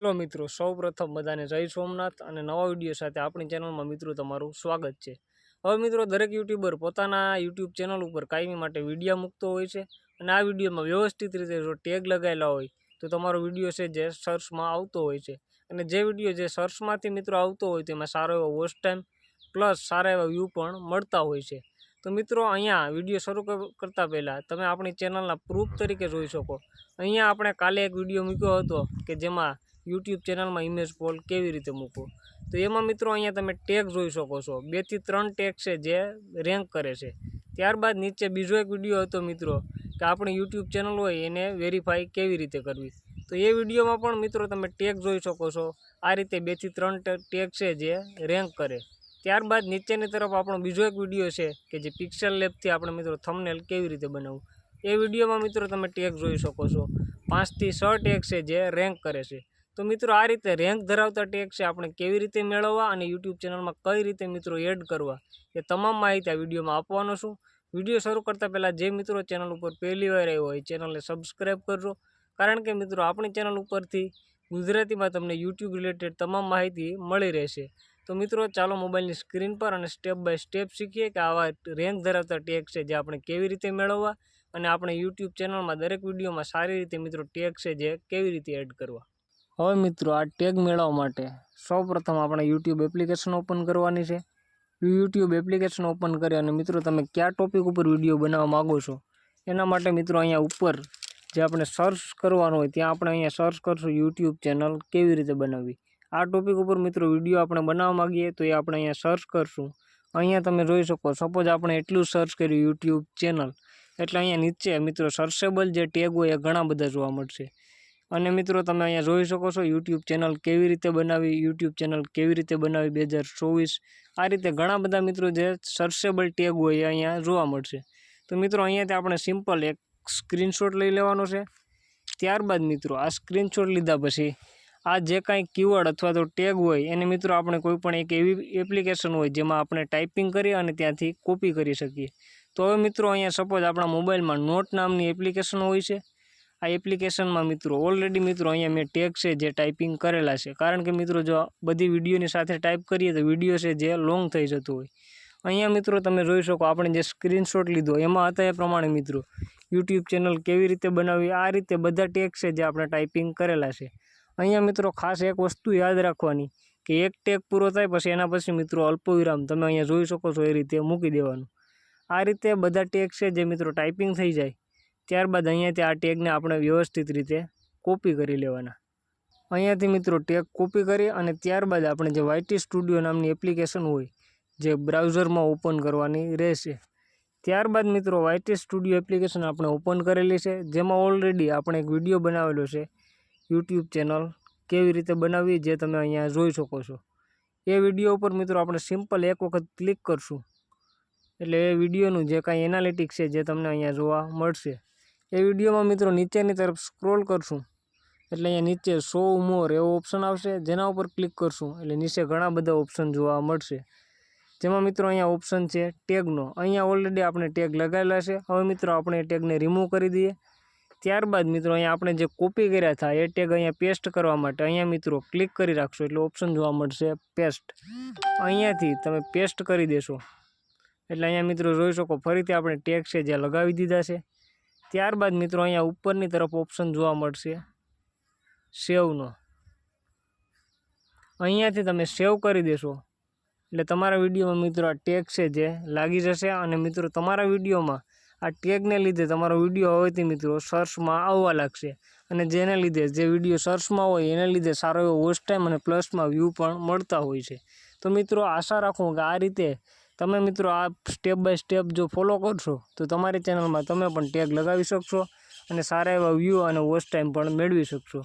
Hello मित्रों, सौ प्रथम बधाने जय सोमनाथ और नवा विडियो साथ अपनी चेनल में मित्रों तमारू स्वागत है। हवे मित्रों दरेक यूट्यूबर पोताना यूट्यूब चेनल पर कायमी माटे विडियो मूकतो होय छे अने आ विडियो में व्यवस्थित रीते जो टेग लगायेला होय तो तमारो विडियो छे जे सर्च में आवतो होय छे अने जे विडियो जे सर्च मांथी मित्रों आवतो होय तेमां सारो एवो वॉच टाइम प्लस सारा एवा व्यू पण मळता होय छे। तो मित्रों अहींया विडियो शुरू करता पहला तमे आपणी चेनलना प्रूफ तरीके जोई शको। अहींया आपणे काले एक विडियो मूक्यो हतो के जेमां यूट्यूब चेनल में इमेज पोल केवी रीते मूकवो। तो एमां मित्रों अहींया तमे टेग जोई शको छो। 2 થી 3 टेग छे जे रेंक करे छे। त्यारबाद नीचे बीजो एक विडियो हतो मित्रों के आपणी यूट्यूब चेनल होय एने वेरीफाई केवी रीते करवी। तो ए विडियो में पण मित्रों तमे टेग जोई शको छो। आ रीते 2 થી 3 टेग छे जे रेंक करे। त्यारबाद नीचेनी तरफ आपणो बीजो एक विडियो छे के जे पिक्सल लेब थी आपणे मित्रों थंबनेल केवी रीते बनाववुं। ए विडियो में मित्रों तमे टेग जोई शको छो। 5 થી 6 टेग छे जे रेंक करे छे। तो मित्रों आ रीते रेंक धरावता टेग छे आपणे केवी रीते मेळववा अने यूट्यूब चेनल में कई रीते मित्रों एड करवा ए तमाम माहिती आ विडियो में आपवानो छुं। विडियो शुरू करता पहला जे मित्रों चेनल पर पहली वार आव्या होय चेनल ने सब्सक्राइब करजो, कारण के मित्रों अपनी चेनल परथी गुजराती में तमने यूट्यूब रिलेटेड तमाम माहिती मळी रहेशे। तो मित्रों चालो मोबाइल स्क्रीन पर अने स्टेप बाय स्टेप शीखीए कि आवा रेंक धरावता टेग छे जे आपणे केवी रीते मेळववा अने आपणे यूट्यूब चेनल में दरेक विडियो में सारी रीते मित्रों टेग छे जे केवी रीते एड करवा। हवे मित्रों आ टेग मेळववा माटे सौ प्रथम आपणे यूट्यूब एप्लिकेशन ओपन करवानी छे। यूट्यूब एप्लिकेशन ओपन करी अने मित्रों तमे क्या टॉपिक पर विडियो बनाववा मांगो छो एना माटे मित्रों अहींया उपर जे आपणे सर्च करवानुं होय त्यां आपणे अहींया सर्च करशुं यूट्यूब चेनल केवी रीते बनाववी। आ टॉपिक पर मित्रों विडियो आपणे बनाववा मांगीए तो ए आपणे अहींया सर्च करशुं। अहींया तमे जोई शको सपोज आपणे एटલું सर्च कर्युं यूट्यूब चेनल एटले अहींया नीचे मित्रों सर्चेबल जे टेग होय ए घणा बधा जोवा मळशे। अने मित्रों तमे अहींया जोई शको छो यूट्यूब चेनल केवी रीते बनावी, यूट्यूब चेनल केवी रीते बनावी 2024 आ रीते घणा बधा मित्रों जे सर्चेबल टेग होय अहींया जोवा मळशे। तो मित्रों अहींयाथी आपणे सिम्पल एक स्क्रीनशॉट लई लेवानो छे। त्यारबाद मित्रों आ स्क्रीनशॉट लीधा पछी आ जे कांई कीवर्ड अथवा तो टेग होय एने मित्रों आपणे कोईपण एक एवी एप्लिकेशन होय जेमां आपणे टाइपिंग करी अने त्यांथी कॉपी करी शकीए। तो हवे मित्रों अहींया सपोज आपणा मोबाइल में नोट नामनी एप्लिकेशन होय छे। आ एप्लिकेशन में मित्रों ऑलरेडी मित्रों अहींया मैं टेग छे जे टाइपिंग करेला छे, कारण के मित्रों जो बधी विडियोनी साथे टाइप करीए तो विडियो छे जे लॉन्ग थई जतो होय। अहींया मित्रों तमे जोई शको आपणे जे स्क्रीनशॉट लीधो एमां हता ए प्रमाणे मित्रों यूट्यूब चेनल केवी रीते बनावी आ रीते बधा टेग छे जे आपणे टाइपिंग करेला छे। अहींया मित्रों खास एक वस्तु याद राखवानी के एक टेग पूरो थाय पछी एना पछी मित्रों अल्पविराम तमे अहींया जोई शको छो ए रीते मूकी देवानुं। आ रीते बधा टेग छे जे मित्रों टाइपिंग थई जाय त्यारबाद अहींयाथी आ टेगने आपणे व्यवस्थित रीते कॉपी करी लेवाना। अहींयाथी मित्रों टेग कॉपी करी अने त्यारबाद आपणे जे वायटी स्टूडियो नामनी एप्लिकेशन होय जे ब्राउजर में ओपन करवानी रहेशे। त्यारबाद मित्रों वायटी स्टूडियो एप्लिकेशन आपणे ओपन करेली छे जेमां ऑलरेडी आपणे एक विडियो बनावेलो छे यूट्यूब चेनल केवी रीते बनाववी जे तमे अहींया जोई शको छो। ए विडियो पर मित्रों आपणे सिम्पल एक वखत क्लिक करशुं एटले ए विडियोनुं जे कांई एनालिटिक्स छे जे तमने अहींया जोवा मळशे। ए विडियो में मित्रों नीचेनी तरफ स्क्रॉल करशुं एटले अहींया नीचे शो मोर एवो ऑप्शन आवशे जेना उपर क्लिक करशुं एटले नीचे घणा बधा ऑप्शन जोवा मळशे। जेमां मित्रों अहींया ऑप्शन छे टेगनो। अहींया ऑलरेडी आपणे टेग लगावेला छे। हवे मित्रों आपणे टेगने रिमूव करी दीए। त्यारबाद मित्रों अहींया आपणे जे कॉपी कर्या था ए टेग अहींया पेस्ट करवा माटे अहींया मित्रों क्लिक करी राखशो एटले ऑप्शन जोवा मळशे पेस्ट। अहींयाथी तमे पेस्ट करी देशो एटले अहींया मित्रों जोई शको फरीथी आपणे टेग छे जे लगावी दीधा छे। त्यारबाद मित्रों अहींया उपरनी तरफ ऑप्शन जोवा मळशे सेवनो। अहींयाथी तमे सेव करी देशो एटले तमारा विडियो में मित्रों आ टेग छे जे लागी जशे अने मित्रों तमारा विडियो में आ टेग ने लीधे तमारो विडियो हवेथी मित्रों सर्च में आववा लागशे अने जेने लीधे जे विडियो सर्च में होय एने लीधे सारो एवो वॉच टाइम अने प्लस में व्यू पण मळता होय छे। तो मित्रों आशा राखुं के आ रीते तमे मित्रों आ स्टेप बाय स्टेप जो फॉलो करशो तो तमारी चेनल में तमे पण टेग लगावी शकशो अने सारा एवा व्यू अने वॉच टाइम पण मेळवी शकशो।